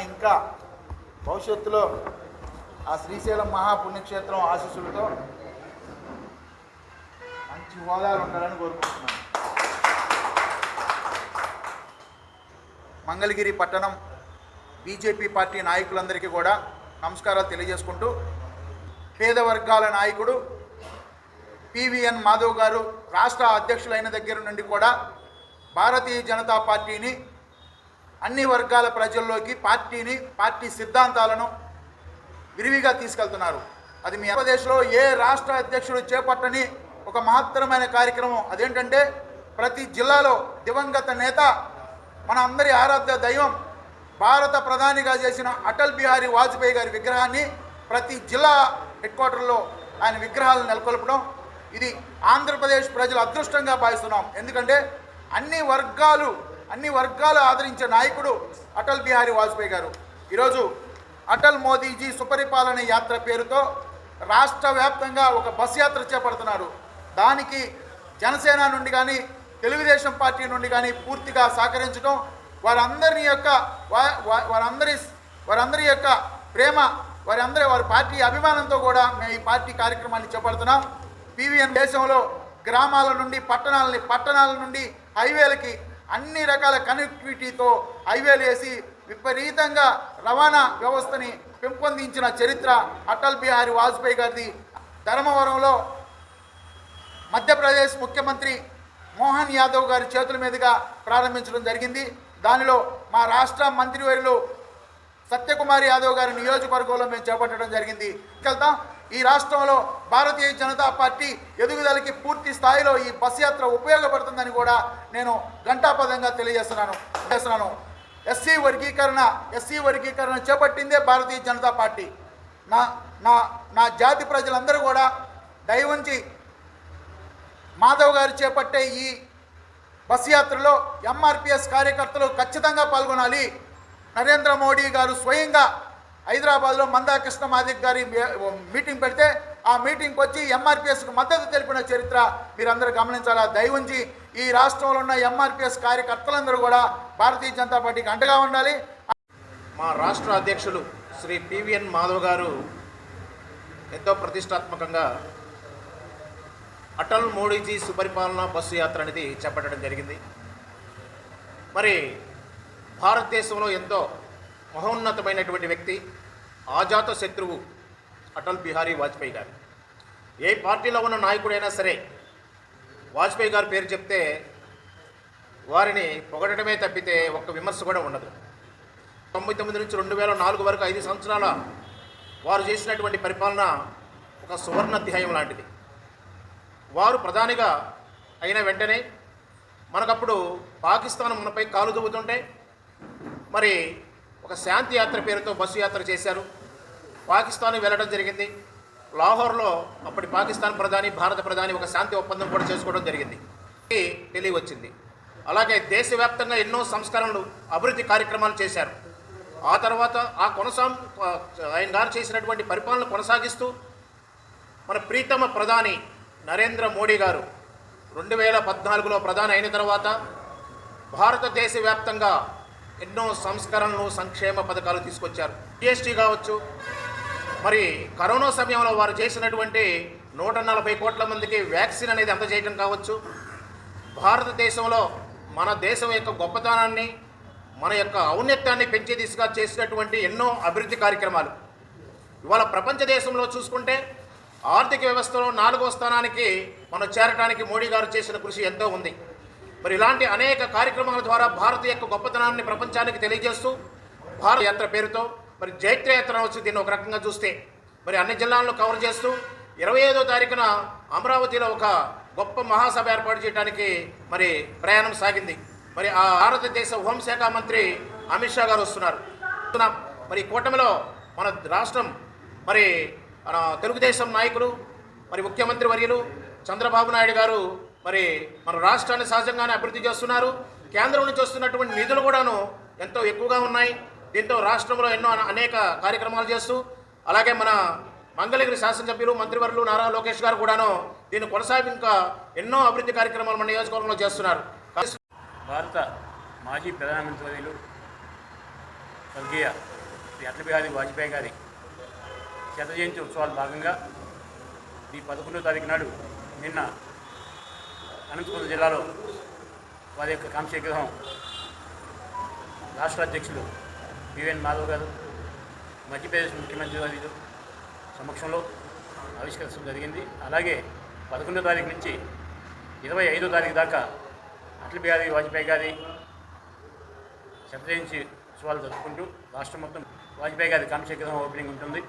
ఇంకా భవిష్యత్తులో ఆ శ్రీశైలం మహాపుణ్యక్షేత్రం ఆశీస్సులతో మంచి హోదాలు ఉండాలని కోరుకుంటున్నాను. మంగళగిరి పట్టణం బీజేపీ పార్టీ నాయకులందరికీ కూడా నమస్కారాలు తెలియజేసుకుంటూ, పేద వర్గాల నాయకుడు పివిఎన్ మాధవ్ గారు రాష్ట్ర అధ్యక్షులైన దగ్గర నుండి కూడా భారతీయ జనతా పార్టీని అన్ని వర్గాల ప్రజల్లోకి పార్టీ సిద్ధాంతాలను విరివిగా తీసుకెళ్తున్నారు. అది మీ ఆంధ్రప్రదేశ్లో ఏ రాష్ట్ర అధ్యక్షుడు చేపట్టని ఒక మహత్తరమైన కార్యక్రమం. అదేంటంటే ప్రతి జిల్లాలో దివంగత నేత, మన అందరి ఆరాధ్య దైవం, భారత ప్రధానిగా చేసిన అటల్ బిహారీ వాజ్పేయి గారి విగ్రహాన్ని ప్రతి జిల్లా హెడ్ క్వార్టర్లో ఆయన విగ్రహాలను నెలకొల్పడం, ఇది ఆంధ్రప్రదేశ్ ప్రజల అదృష్టంగా భావిస్తున్నాం. ఎందుకంటే అన్ని వర్గాలు ఆదరించే నాయకుడు అటల్ బిహారీ వాజ్పేయి గారు. ఈరోజు అటల్ మోదీజీ సుపరిపాలన యాత్ర పేరుతో రాష్ట్ర వ్యాప్తంగా ఒక బస్ యాత్ర చేపడుతున్నారు. దానికి జనసేన నుండి కానీ తెలుగుదేశం పార్టీ నుండి కానీ పూర్తిగా సహకరించడం, వారందరి యొక్క ప్రేమ, వారి పార్టీ అభిమానంతో కూడా మేము ఈ పార్టీ కార్యక్రమాన్ని చేపడుతున్నాం. పివిఎన్ దేశంలో గ్రామాల నుండి పట్టణాల నుండి హైవేలకి అన్ని రకాల కనెక్టివిటీతో హైవేలు వేసి విపరీతంగా రవాణా వ్యవస్థని పెంపొందించిన చరిత్ర అటల్ బిహారీ వాజ్పేయి గారిది. ధర్మవరంలో మధ్యప్రదేశ్ ముఖ్యమంత్రి మోహన్ యాదవ్ గారి చేతుల మీదుగా ప్రారంభించడం జరిగింది. దానిలో మా రాష్ట్ర మంత్రివర్యులు సత్యకుమార్ యాదవ్ గారి నియోజకవర్గంలో మేము చేపట్టడం జరిగింది. వెళ్తాం. ఈ రాష్ట్రంలో భారతీయ జనతా పార్టీ ఎదుగుదలకి పూర్తి స్థాయిలో ఈ బస్ యాత్ర ఉపయోగపడుతుందని కూడా నేను ఘంటాపదంగా తెలియజేస్తున్నాను. ఎస్సీ వర్గీకరణ చేపట్టిందే భారతీయ జనతా పార్టీ. నా జాతి ప్రజలందరూ కూడా దయవుంచి మాధవ్ గారు చేపట్టే ఈ బస్ యాత్రలో ఎంఆర్పిఎస్ కార్యకర్తలు ఖచ్చితంగా పాల్గొనాలి. నరేంద్ర మోడీ గారు స్వయంగా హైదరాబాద్లో మందాకృష్ణ మాదిక్ గారి మీటింగ్ పెడితే ఆ మీటింగ్కి వచ్చి ఎంఆర్పిఎస్కు మద్దతు తెలిపిన చరిత్ర మీరందరూ గమనించాలా. దయవుంచి ఈ రాష్ట్రంలో ఉన్న ఎంఆర్పిఎస్ కార్యకర్తలందరూ కూడా భారతీయ జనతా పార్టీకి అండగా ఉండాలి. మా రాష్ట్ర అధ్యక్షులు శ్రీ పివిఎన్ మాధవ్ గారు ఎంతో ప్రతిష్టాత్మకంగా అటల్ మోడీజీ సుపరిపాలన బస్సు యాత్ర అనేది చేపట్టడం జరిగింది. మరి భారతదేశంలో ఎంతో మహోన్నతమైనటువంటి వ్యక్తి, ఆజాత శత్రువు అటల్ బిహారీ వాజ్పేయి గారు. ఏ పార్టీలో ఉన్న నాయకుడైనా సరే వాజ్పేయి గారి పేరు చెప్తే వారిని పొగడటమే తప్పితే ఒక్క విమర్శ కూడా ఉండదు. 99 నుంచి 2004 వరకు 5 సంవత్సరాల వారు చేసినటువంటి పరిపాలన ఒక సువర్ణాధ్యాయం లాంటిది. వారు ప్రధానిగా అయిన వెంటనే మనకప్పుడు పాకిస్తాన్ మనపై కాలు దువ్వుతుంటే మరి ఒక శాంతి యాత్ర పేరుతో బస్సు యాత్ర చేశారు. పాకిస్తాన్ వెళ్ళడం జరిగింది. లాహోర్లో అప్పటి పాకిస్తాన్ ప్రధాని, భారత ప్రధాని ఒక శాంతి ఒప్పందం కూడా చేసుకోవడం జరిగింది. ఢిల్లీ వచ్చింది. అలాగే దేశవ్యాప్తంగా ఎన్నో సంస్కరణలు, అభివృద్ధి కార్యక్రమాలు చేశారు. ఆ తర్వాత ఆయన గారు చేసినటువంటి పరిపాలన కొనసాగిస్తూ మన ప్రీతమ ప్రధాని నరేంద్ర మోడీ గారు 2014లో ప్రధాని అయిన తర్వాత భారతదేశ వ్యాప్తంగా ఎన్నో సంస్కరణలు, సంక్షేమ పథకాలు తీసుకొచ్చారు. జిఎస్టీ కావచ్చు, మరి కరోనా సమయంలో వారు చేసినటువంటి 140 కోట్ల మందికి వ్యాక్సిన్ అనేది అందజేయడం కావచ్చు, భారతదేశంలో మన దేశం యొక్క గొప్పతనాన్ని, మన యొక్క ఔన్నత్యాన్ని పెంచే దిశగా చేసినటువంటి ఎన్నో అభివృద్ధి కార్యక్రమాలు. ఇవాళ ప్రపంచ దేశంలో చూసుకుంటే ఆర్థిక వ్యవస్థలో 4వ స్థానానికి మనం చేరడానికి మోడీ గారు చేసిన కృషి ఎంతో ఉంది. మరి ఇలాంటి అనేక కార్యక్రమాల ద్వారా భారత యొక్క గొప్పతనాన్ని ప్రపంచానికి తెలియజేస్తూ భారత యాత్ర పేరుతో మరి జైత్రయాత్ర వచ్చి దీన్ని ఒక రకంగా చూస్తే మరి అన్ని జిల్లాలను కవర్ చేస్తూ 25వ తారీఖున అమరావతిలో ఒక గొప్ప మహాసభ ఏర్పాటు చేయడానికి మరి ప్రయాణం సాగింది. మరి ఆ భారతదేశ హోంశాఖ మంత్రి అమిత్ షా గారు వస్తున్నారు. మరి కూటమిలో మన రాష్ట్రం మరి తెలుగుదేశం నాయకులు, మరి ముఖ్యమంత్రి వర్యులు చంద్రబాబు నాయుడు గారు మరి మన రాష్ట్రాన్ని సహజంగానే అభివృద్ధి చేస్తున్నారు. కేంద్రం నుంచి వస్తున్నటువంటి నిధులు కూడాను ఎంతో ఎక్కువగా ఉన్నాయి. దీంతో రాష్ట్రంలో ఎన్నో అనేక కార్యక్రమాలు చేస్తూ, అలాగే మన మంగళగిరి శాసనసభ్యులు మంత్రివర్యులు నారా లోకేష్ గారు కూడాను దీన్ని కొనసాగి ఇంకా ఎన్నో అభివృద్ధి కార్యక్రమాలు మన నియోజకవర్గంలో చేస్తున్నారు. భారత మాజీ ప్రధానమంత్రి స్వర్గీయ శ్రీ అటల్ బిహారీ వాజ్పేయి గారి శత జయంతి ఉత్సవాల భాగంగా ఈ 11వ తారీఖు నాడు నిన్న అనంతపురం జిల్లాలో వారి యొక్క కాంస్య విగ్రహం రాష్ట్ర అధ్యక్షులు పివిఎన్ మాధవ్ గారు మధ్యప్రదేశ్ ముఖ్యమంత్రి వారి సమక్షంలో ఆవిష్కరించడం జరిగింది. అలాగే 11వ తారీఖు నుంచి 25వ తారీఖు దాకా అటల్ బిహారీ వాజ్పేయి గారి శత జయంతి ఉత్సవాలు జరుపుకుంటూ రాష్ట్రం మొత్తం వాజ్పేయి గారి కాంస్య విగ్రహం ఓపెనింగ్ ఉంటుంది.